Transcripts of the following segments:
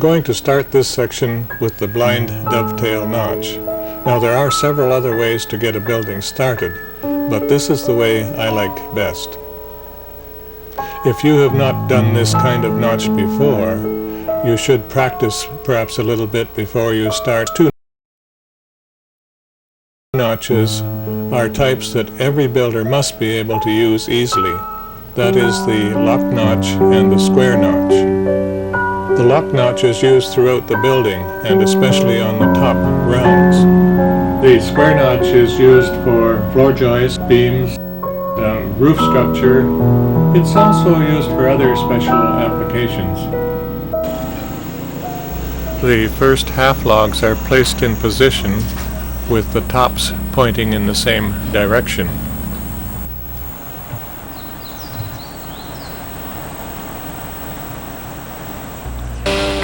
going to start this section with the blind dovetail notch. Now there are several other ways to get a building started, but this is the way I like best. If you have not done this kind of notch before, you should practice perhaps a little bit before you start. Two notches are types that every builder must be able to use easily. That is the lock notch and the square notch. The lock notch is used throughout the building and especially on the top rounds. The square notch is used for floor joists, beams, roof structure. It's also used for other special applications. The first half logs are placed in position with the tops pointing in the same direction.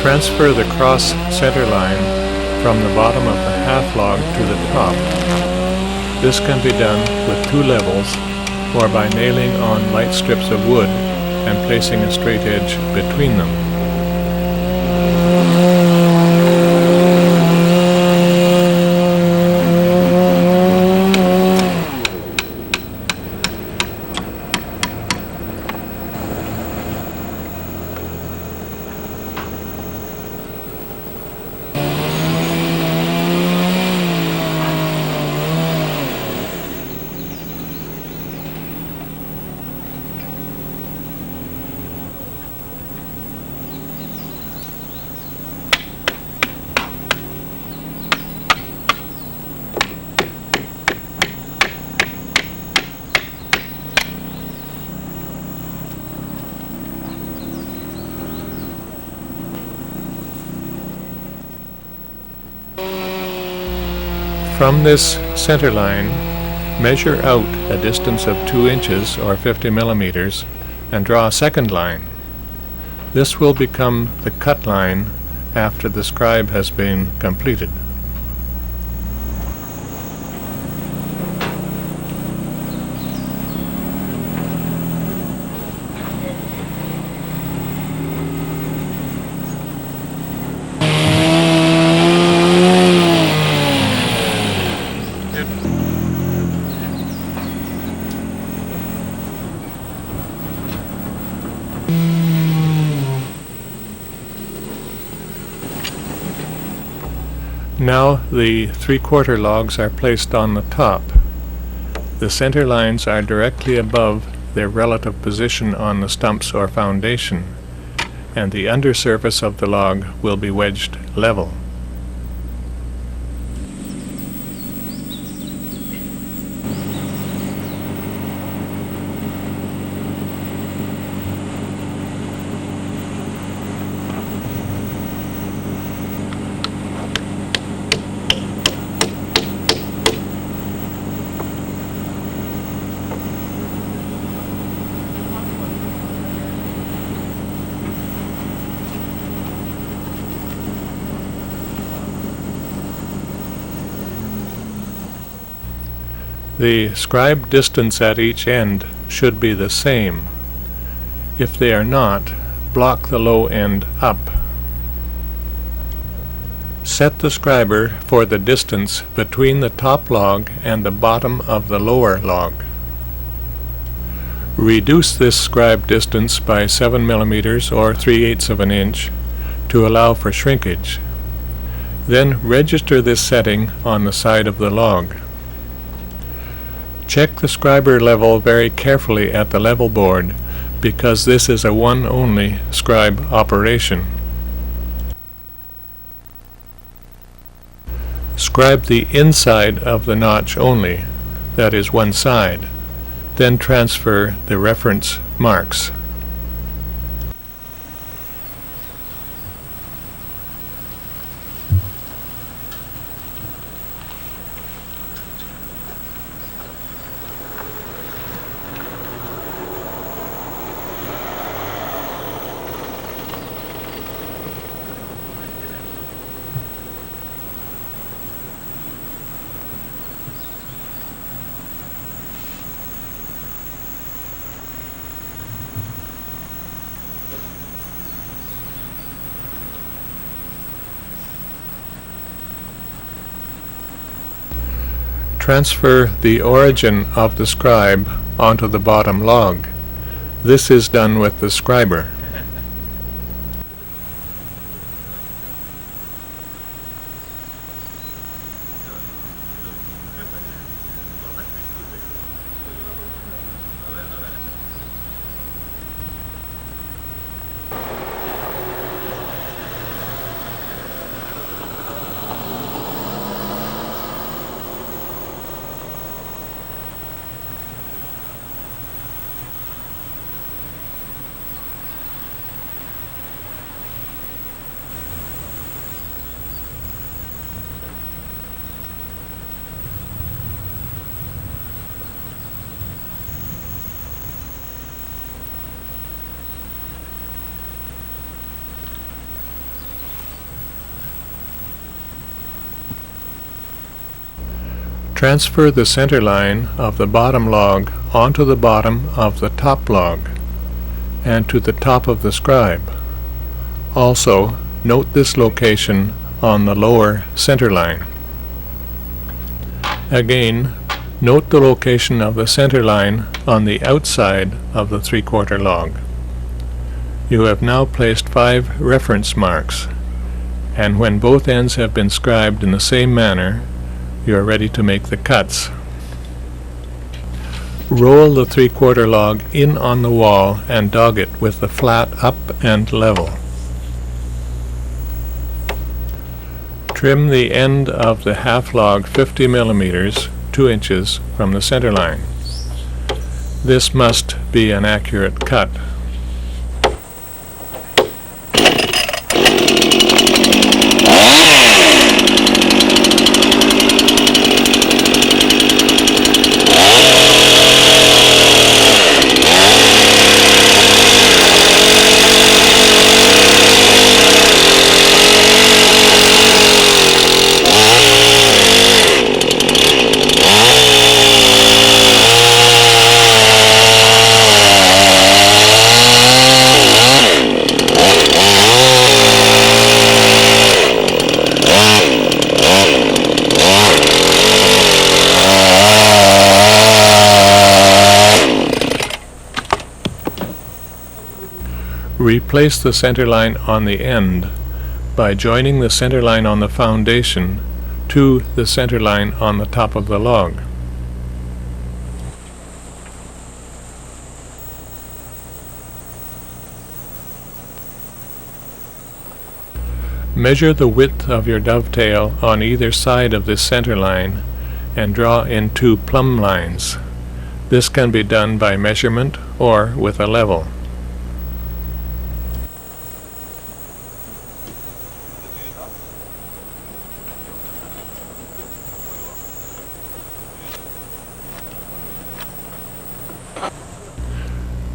Transfer the cross center line from the bottom of the half log to the top. This can be done with two levels or by nailing on light strips of wood and placing a straight edge between them. From this center line, measure out a distance of 2 inches or 50 millimeters and draw a second line. This will become the cut line after the scribe has been completed. Now the 3/4 logs are placed on the top. The center lines are directly above their relative position on the stumps or foundation, and the undersurface of the log will be wedged level. The scribe distance at each end should be the same. If they are not, block the low end up. Set the scriber for the distance between the top log and the bottom of the lower log. Reduce this scribe distance by 7 millimeters or 3/8 of an inch to allow for shrinkage. Then register this setting on the side of the log. Check the scriber level very carefully at the level board because this is a one-only scribe operation. Scribe the inside of the notch only, that is one side, then transfer the reference marks. Transfer the origin of the scribe onto the bottom log. This is done with the scriber. Transfer the center line of the bottom log onto the bottom of the top log and to the top of the scribe. Also, note this location on the lower center line. Again, note the location of the center line on the outside of the 3/4 log. You have now placed 5 reference marks, and when both ends have been scribed in the same manner, you are ready to make the cuts. Roll the 3/4 log in on the wall and dog it with the flat up and level. Trim the end of the half log 50 millimeters, 2 inches from the center line. This must be an accurate cut. Replace the center line on the end by joining the center line on the foundation to the center line on the top of the log. Measure the width of your dovetail on either side of this center line and draw in 2 plumb lines. This can be done by measurement or with a level.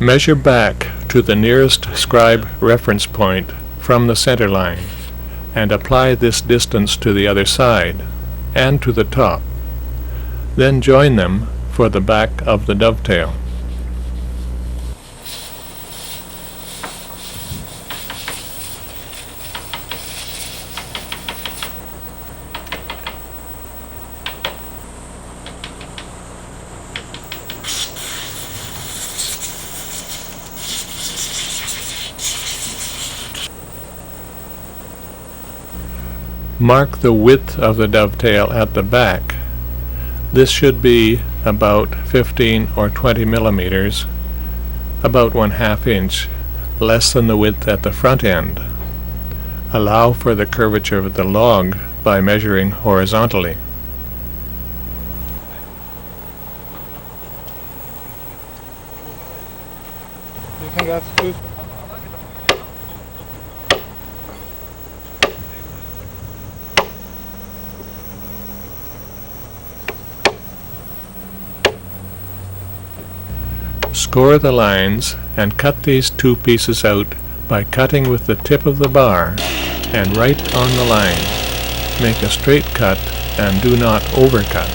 Measure back to the nearest scribe reference point from the center line and apply this distance to the other side and to the top. Then join them for the back of the dovetail. Mark the width of the dovetail at the back. This should be about 15 or 20 millimeters, about 1/2 inch, less than the width at the front end. Allow for the curvature of the log by measuring horizontally. You think that's good? Score the lines and cut these 2 pieces out by cutting with the tip of the bar and right on the line. Make a straight cut and do not overcut.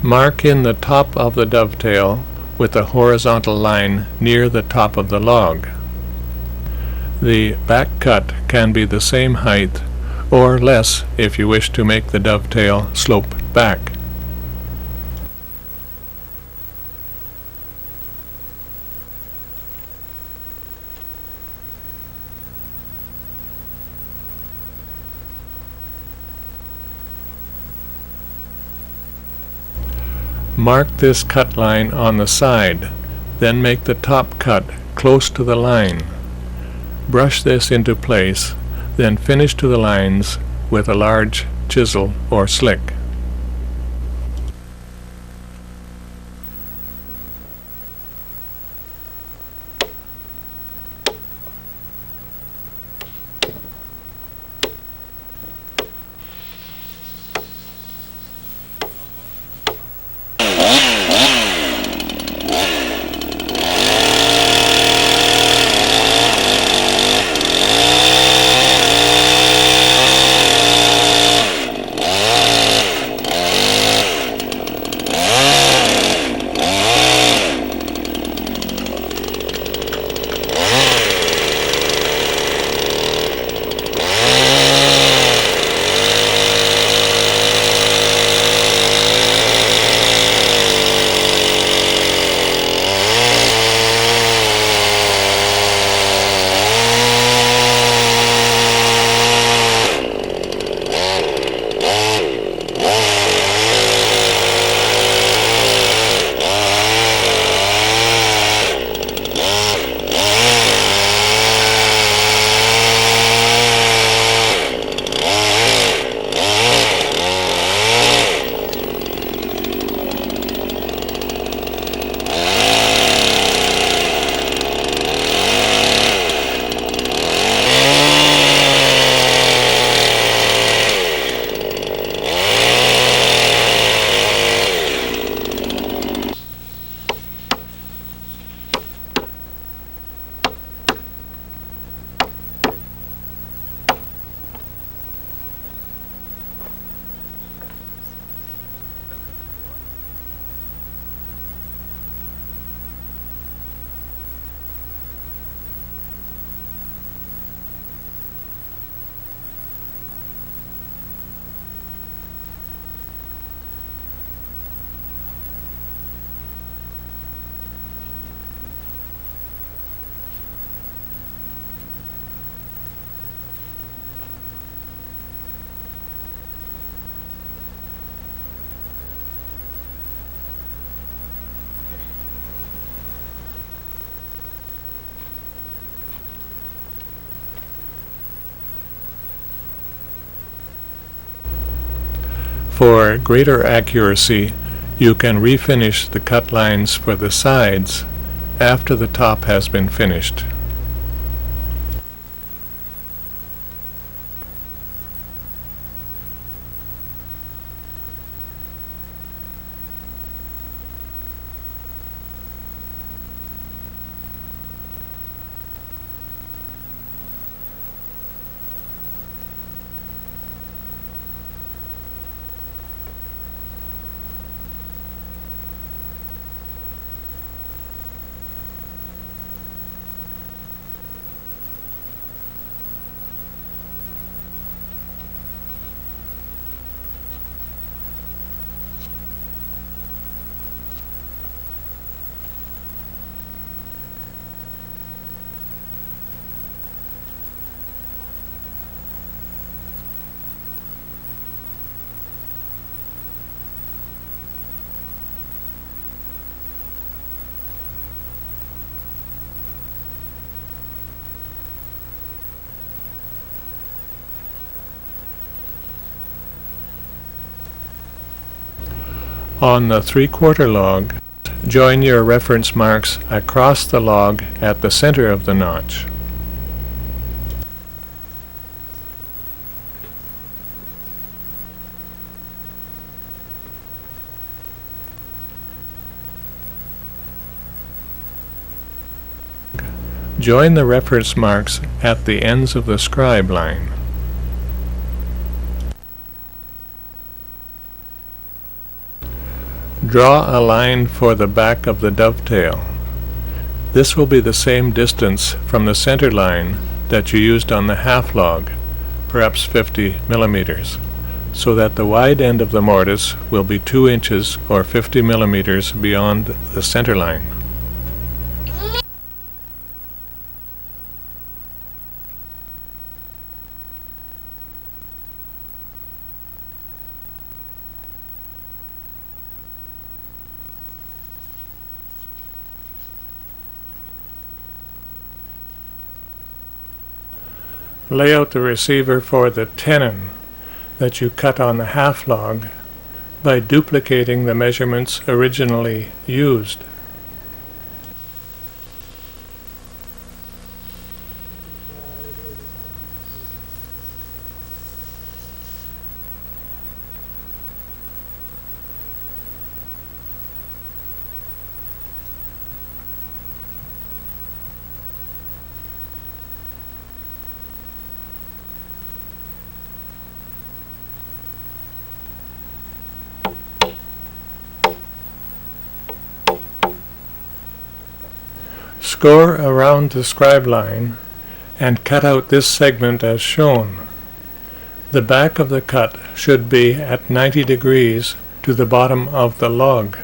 Mark in the top of the dovetail with a horizontal line near the top of the log. The back cut can be the same height or less if you wish to make the dovetail slope back. Mark this cut line on the side, then make the top cut close to the line. Brush this into place, then finish to the lines with a large chisel or slick. For greater accuracy, you can refinish the cut lines for the sides after the top has been finished. On the 3/4 log, join your reference marks across the log at the center of the notch. Join the reference marks at the ends of the scribe line. Draw a line for the back of the dovetail. This will be the same distance from the center line that you used on the half log, perhaps 50 millimeters, so that the wide end of the mortise will be 2 inches or 50 millimeters beyond the center line. Lay out the receiver for the tenon that you cut on the half log by duplicating the measurements originally used. Score around the scribe line and cut out this segment as shown. The back of the cut should be at 90 degrees to the bottom of the log.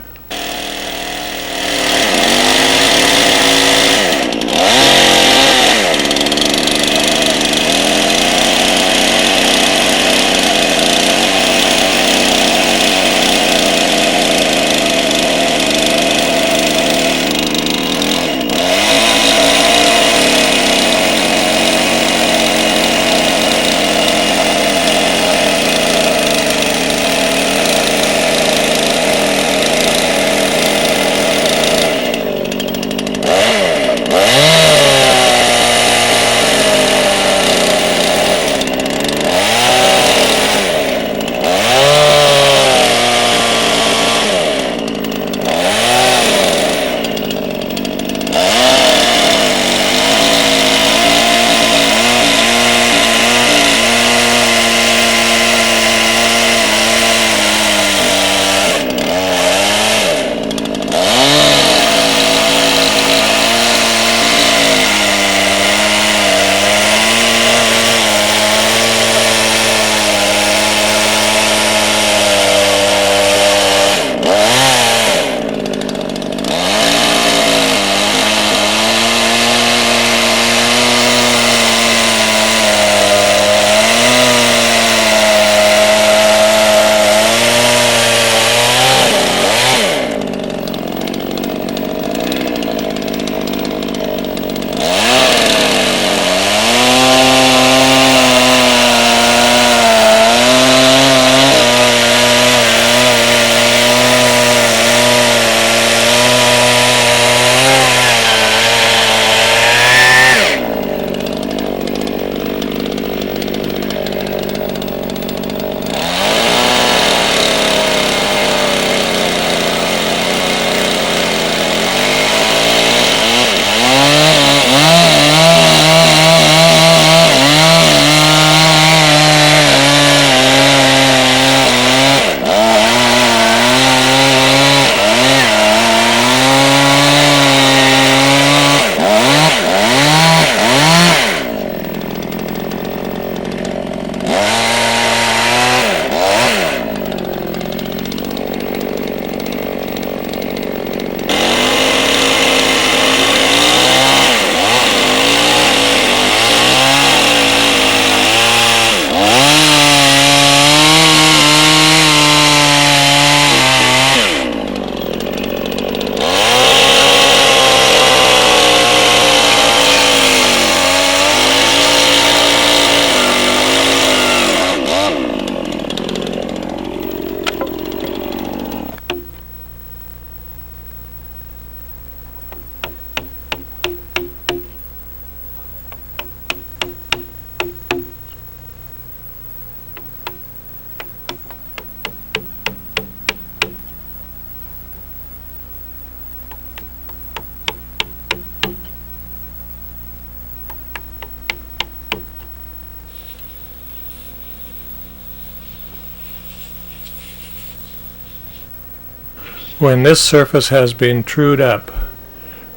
When this surface has been trued up,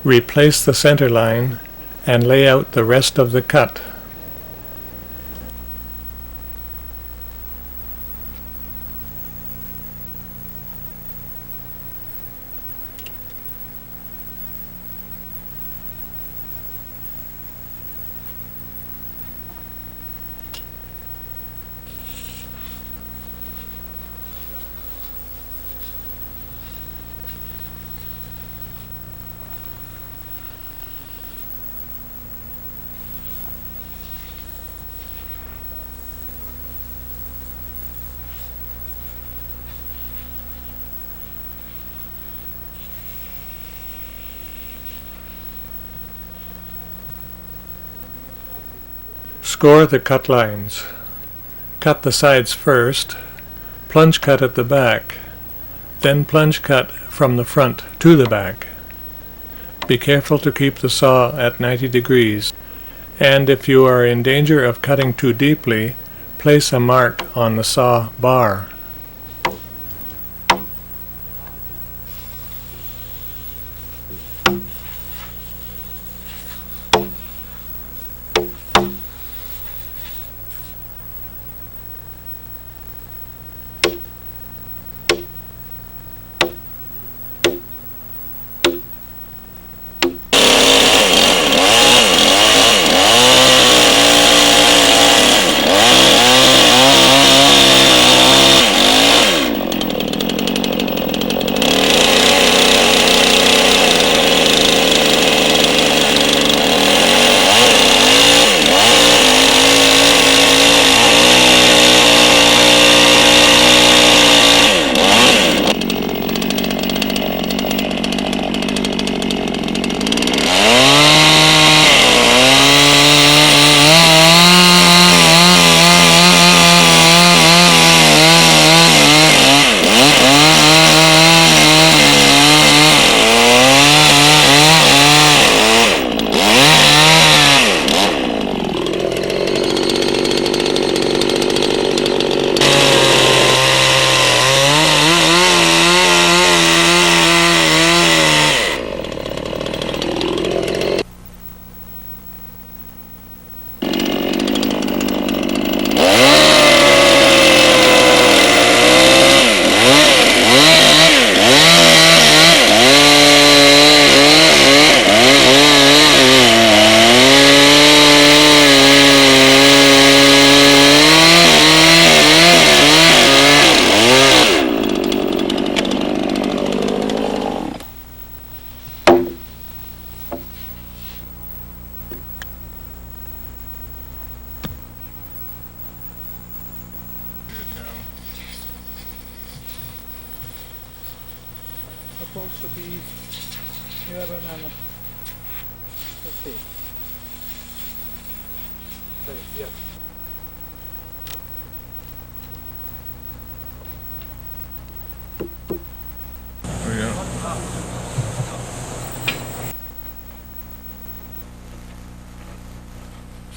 replace the center line and lay out the rest of the cut. Score the cut lines. Cut the sides first, plunge cut at the back, then plunge cut from the front to the back. Be careful to keep the saw at 90 degrees, and if you are in danger of cutting too deeply, place a mark on the saw bar. Supposed to be 11 and 50. Say yes. Oh, yeah.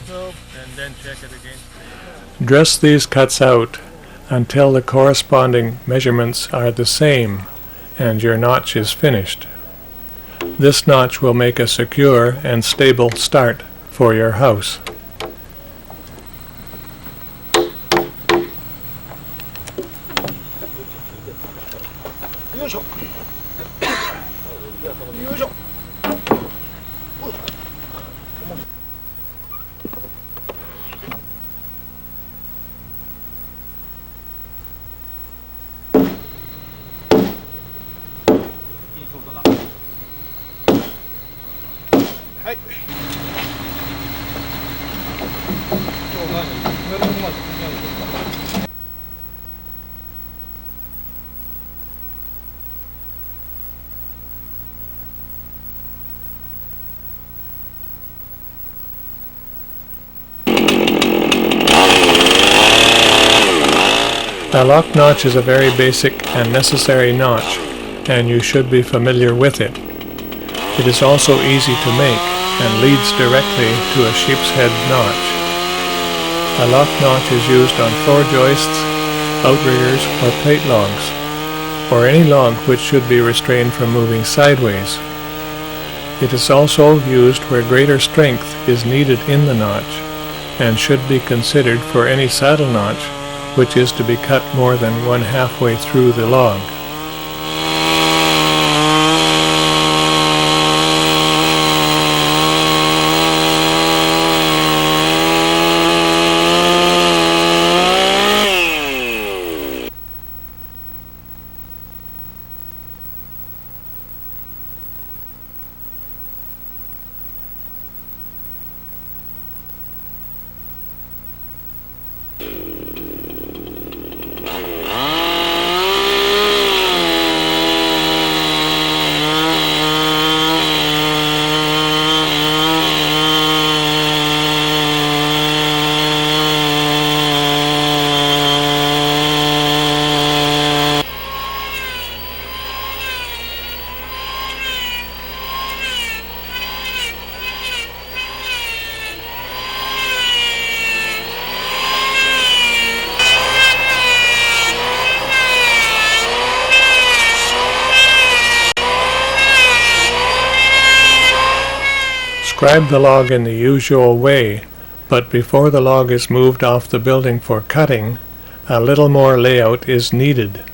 So, And then check it again. Dress these cuts out until the corresponding measurements are the same and your notch is finished. This notch will make a secure and stable start for your house. A lock notch is a very basic and necessary notch, and you should be familiar with it. It is also easy to make and leads directly to a sheep's head notch. A lock notch is used on floor joists, outriggers, or plate logs. or any log which should be restrained from moving sideways. It is also used where greater strength is needed in the notch, and should be considered for any saddle notch which is to be cut more than one halfway through the log. Scribe the log in the usual way, but before the log is moved off the building for cutting, a little more layout is needed.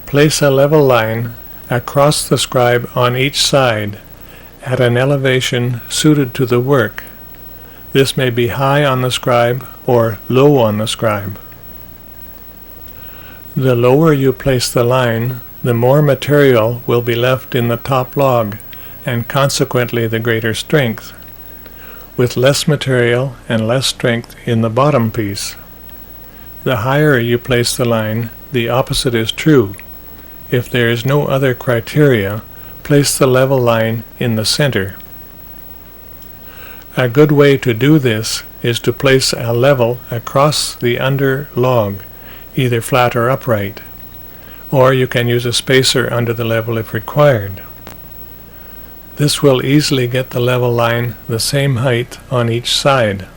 Place a level line across the scribe on each side at an elevation suited to the work. This may be high on the scribe or low on the scribe. The lower you place the line, the more material will be left in the top log, and consequently the greater strength, with less material and less strength in the bottom piece. The higher you place the line, the opposite is true. If there is no other criteria, place the level line in the center. A good way to do this is to place a level across the under log, either flat or upright, or you can use a spacer under the level if required. This will easily get the level line the same height on each side.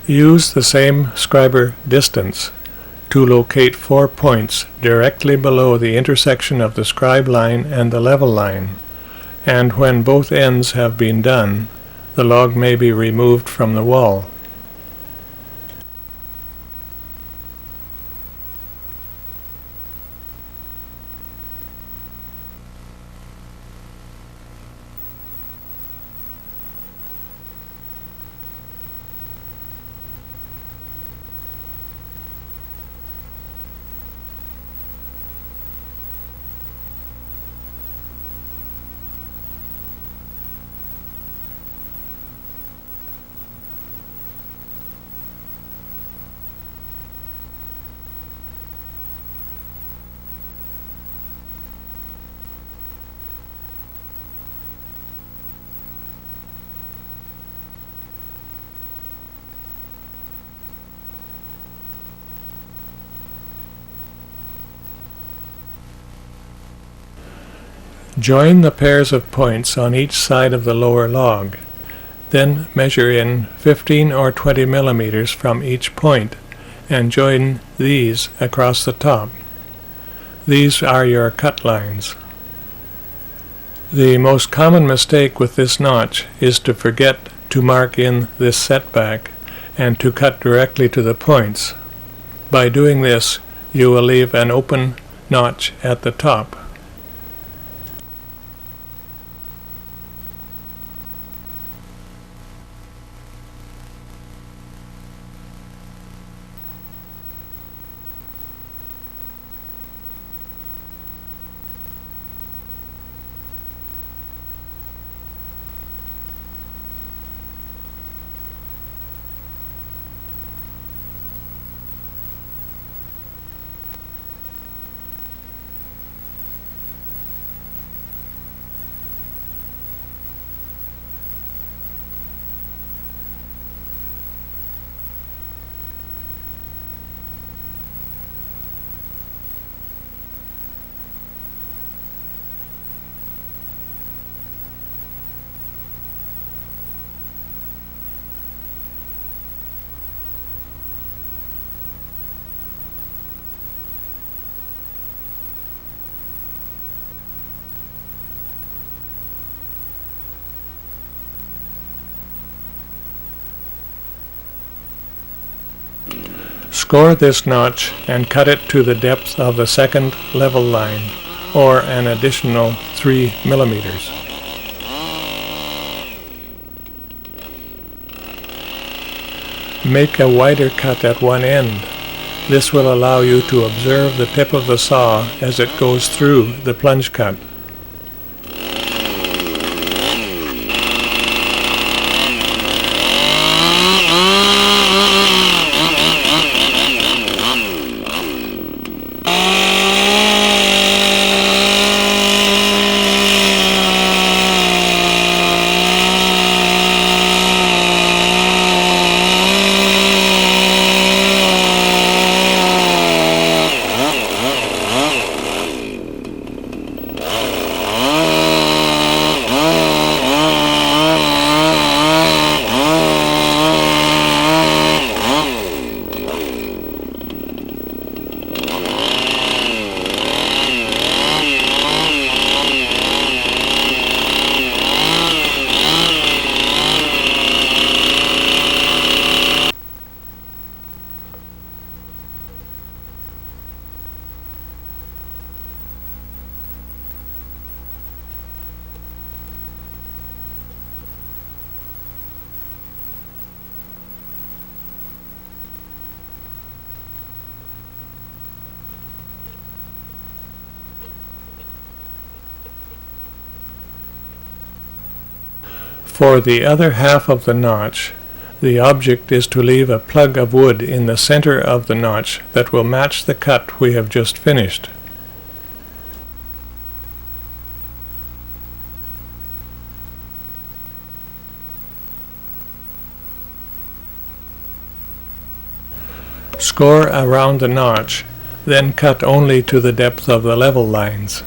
Use the same scriber distance to locate 4 points directly below the intersection of the scribe line and the level line, and when both ends have been done, the log may be removed from the wall. Join the pairs of points on each side of the lower log. Then measure in 15 or 20 millimeters from each point and join these across the top. These are your cut lines. The most common mistake with this notch is to forget to mark in this setback and to cut directly to the points. By doing this, you will leave an open notch at the top. Score this notch and cut it to the depth of the second level line, or an additional 3 millimeters. Make a wider cut at one end. This will allow you to observe the tip of the saw as it goes through the plunge cut. For the other half of the notch, the object is to leave a plug of wood in the center of the notch that will match the cut we have just finished. Score around the notch, then cut only to the depth of the level lines.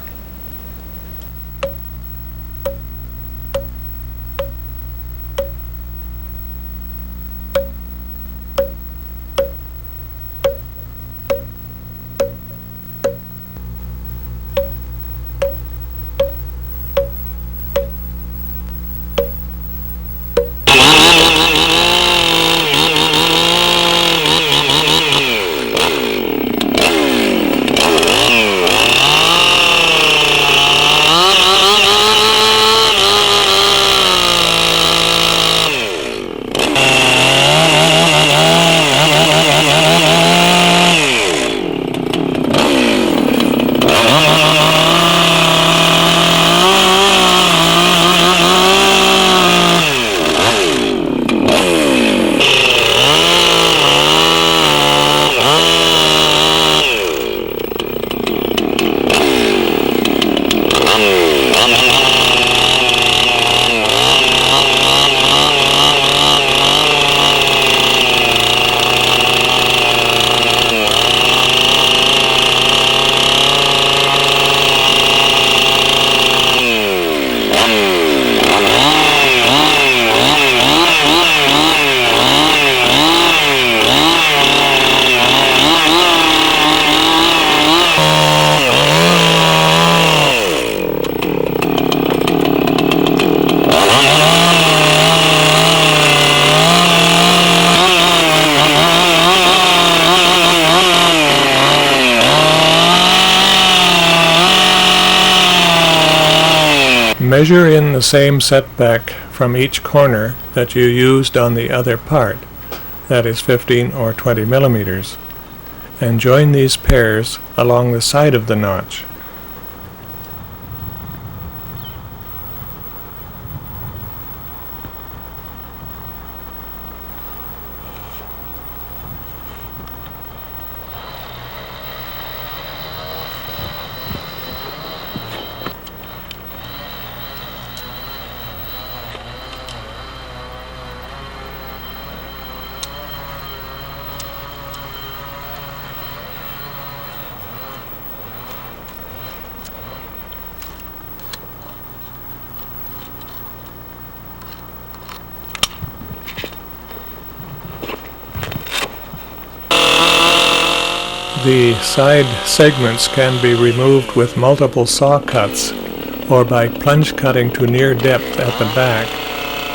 Measure in the same setback from each corner that you used on the other part, that is 15 or 20 millimeters, and join these pairs along the side of the notch. The side segments can be removed with multiple saw cuts or by plunge cutting to near depth at the back,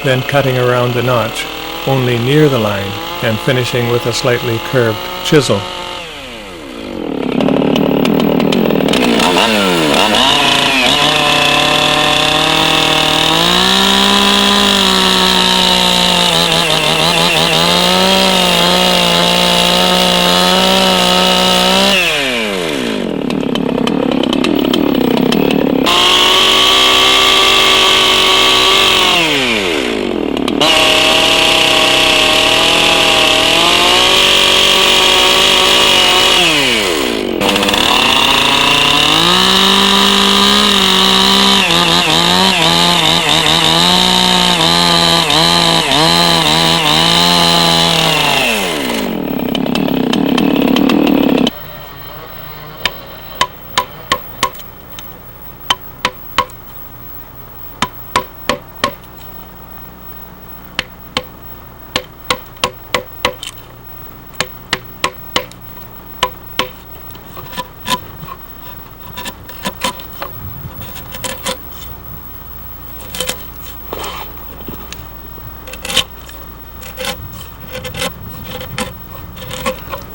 then cutting around the notch only near the line and finishing with a slightly curved chisel.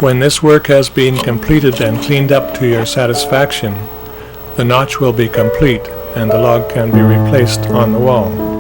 When this work has been completed and cleaned up to your satisfaction, the notch will be complete and the log can be replaced on the wall.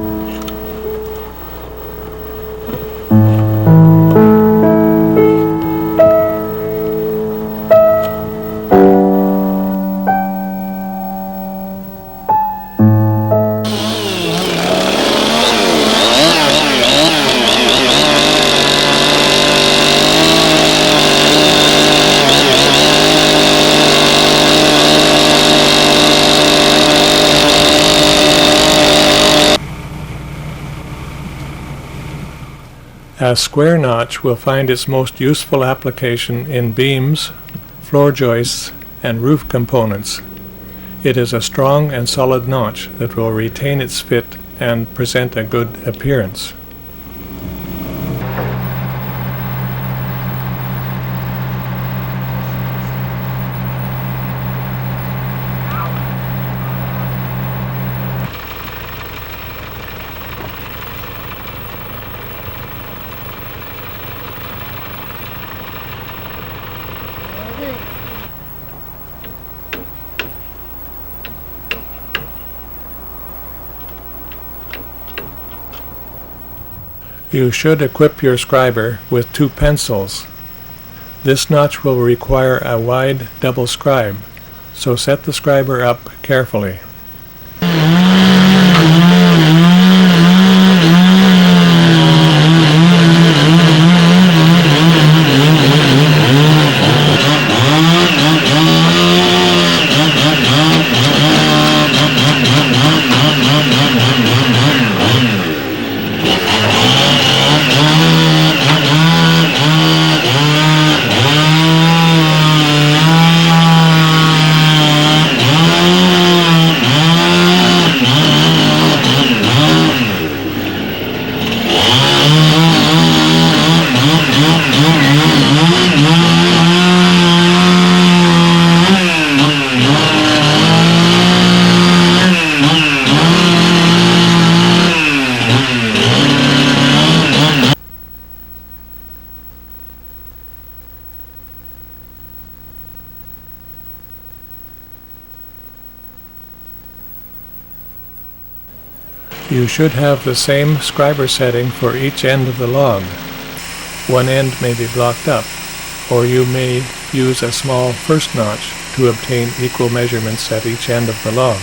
A square notch will find its most useful application in beams, floor joists, and roof components. It is a strong and solid notch that will retain its fit and present a good appearance. You should equip your scriber with 2 pencils. This notch will require a wide double scribe, so set the scriber up carefully. You should have the same scriber setting for each end of the log. One end may be blocked up, or you may use a small first notch to obtain equal measurements at each end of the log.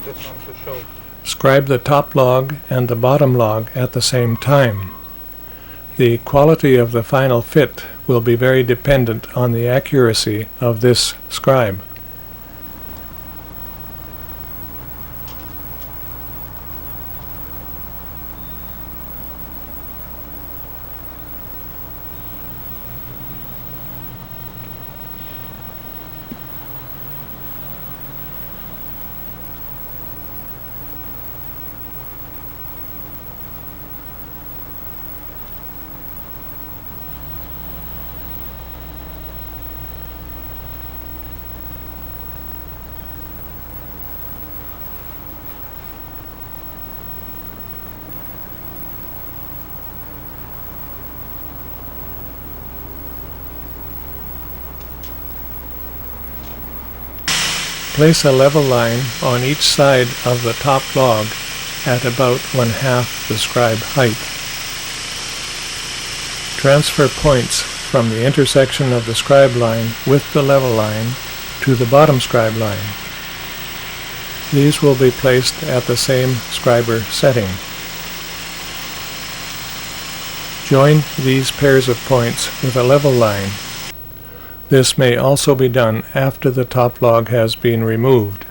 This one to show. Scribe the top log and the bottom log at the same time. The quality of the final fit will be very dependent on the accuracy of this scribe. Place a level line on each side of the top log at about 1/2 the scribe height. Transfer points from the intersection of the scribe line with the level line to the bottom scribe line. These will be placed at the same scriber setting. Join these pairs of points with a level line. This may also be done after the top log has been removed.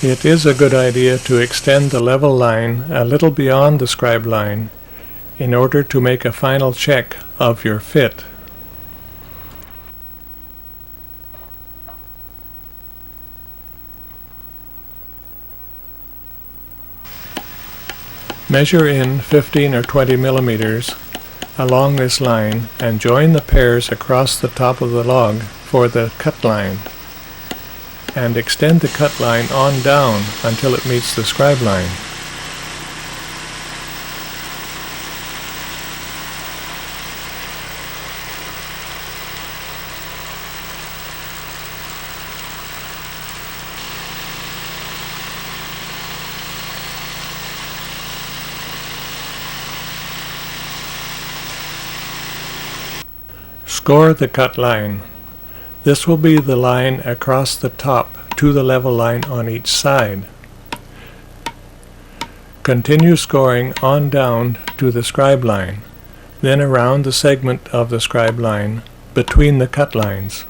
It is a good idea to extend the level line a little beyond the scribe line in order to make a final check of your fit. Measure in 15 or 20 millimeters along this line and join the pairs across the top of the log for the cut line, and extend the cut line on down until it meets the scribe line. Score the cut line. This will be the line across the top to the level line on each side. Continue scoring on down to the scribe line, then around the segment of the scribe line between the cut lines.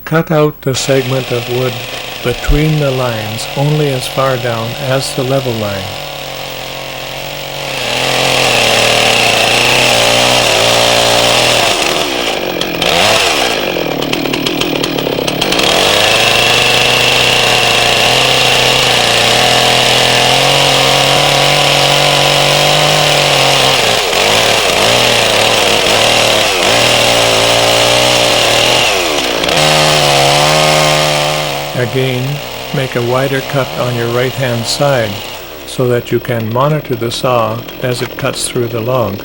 Cut out the segment of wood between the lines only as far down as the level line. Again, make a wider cut on your right-hand side so that you can monitor the saw as it cuts through the log.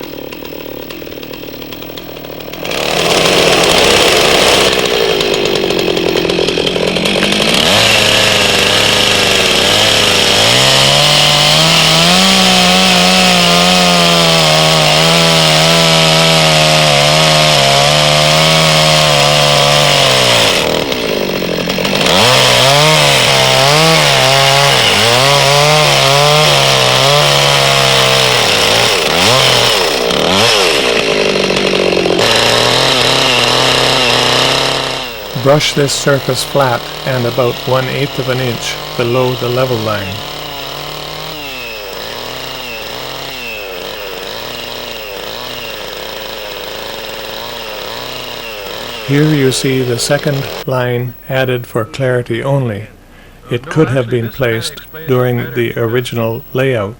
Brush this surface flat and about 1/8 of an inch below the level line. Here you see the second line added for clarity only. It could have been placed during the original layout.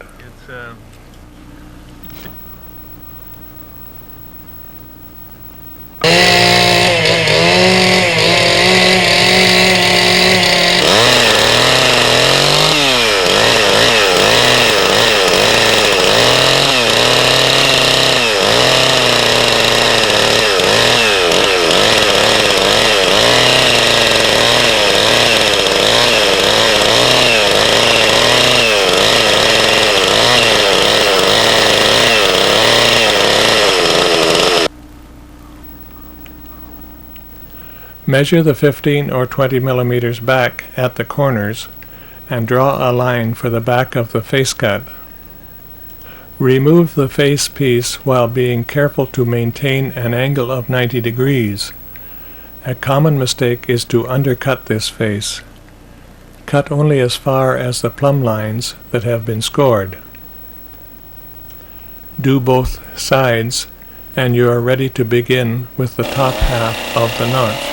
Measure the 15 or 20 millimeters back at the corners and draw a line for the back of the face cut. Remove the face piece while being careful to maintain an angle of 90 degrees. A common mistake is to undercut this face. Cut only as far as the plumb lines that have been scored. Do both sides and you are ready to begin with the top half of the notch.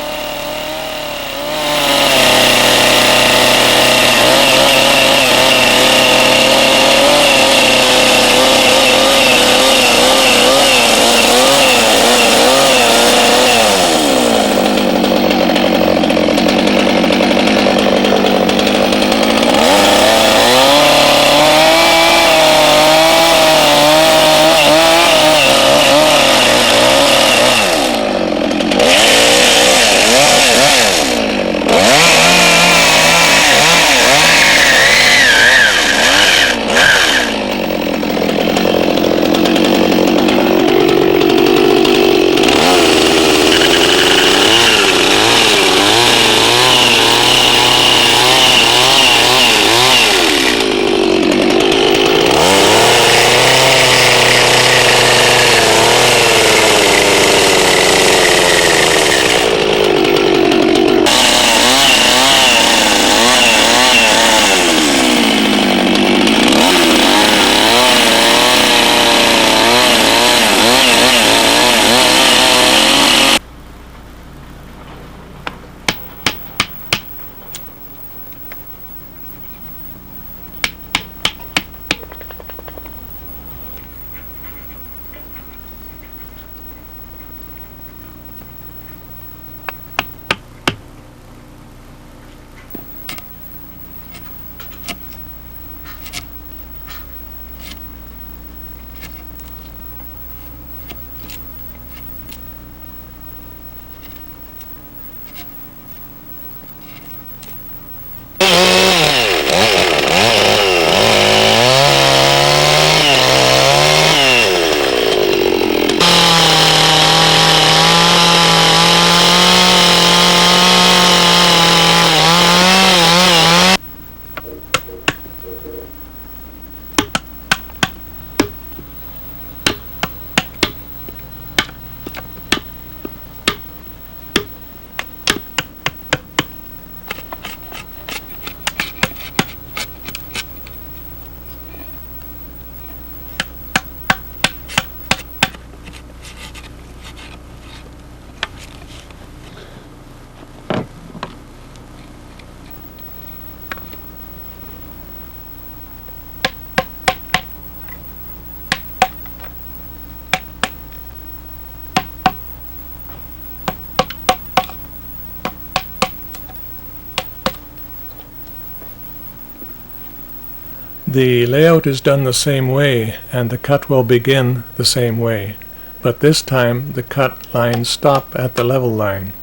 The layout is done the same way, and the cut will begin the same way, but this time the cut lines stop at the level line.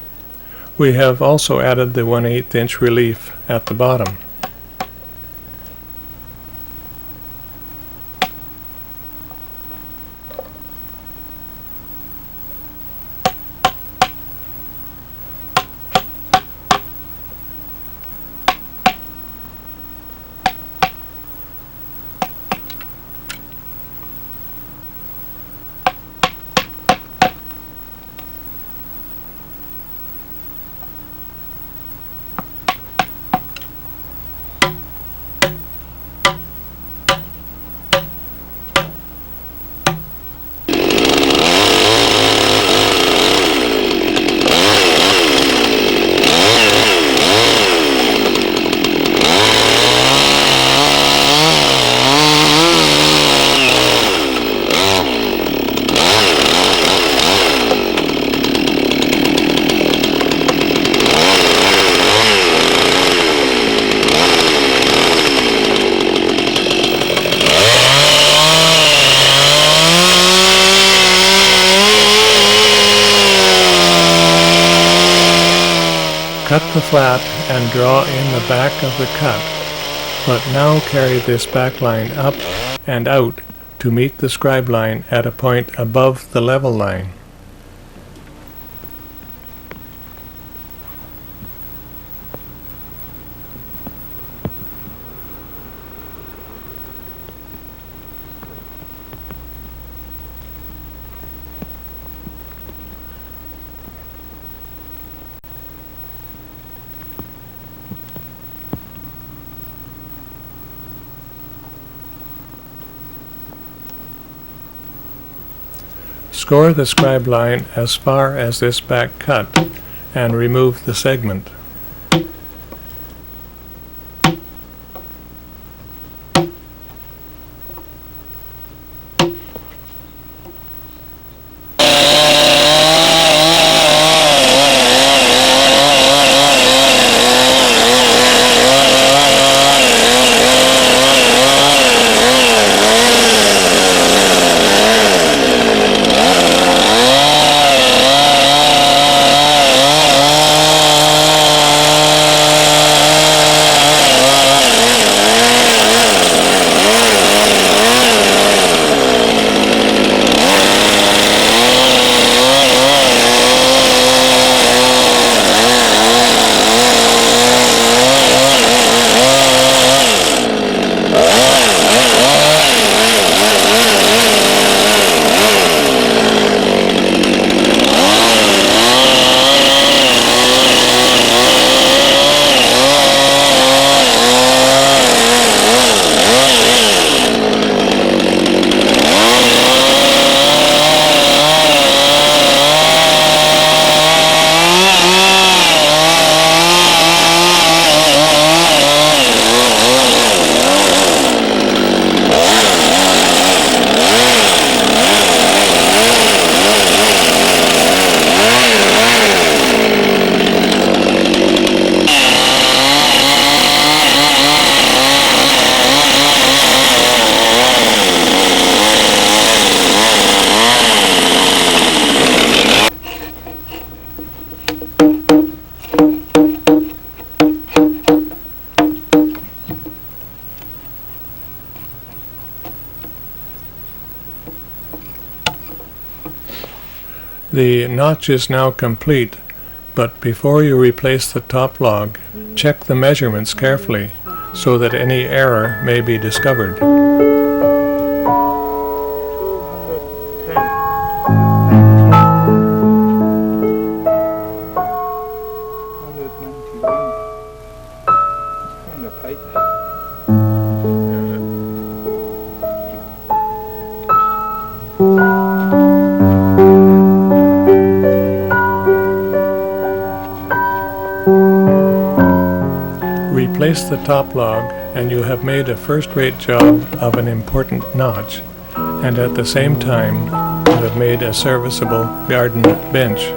We have also added the 1/8 inch relief at the bottom. Cut the flat and draw in the back of the cut, but now carry this back line up and out to meet the scribe line at a point above the level line. Score the scribe line as far as this back cut and remove the segment. The notch is now complete, but before you replace the top log, check the measurements carefully so that any error may be discovered. 210. 191. Kind of tight. Replace the top log and you have made a first-rate job of an important notch, and at the same time you have made a serviceable garden bench.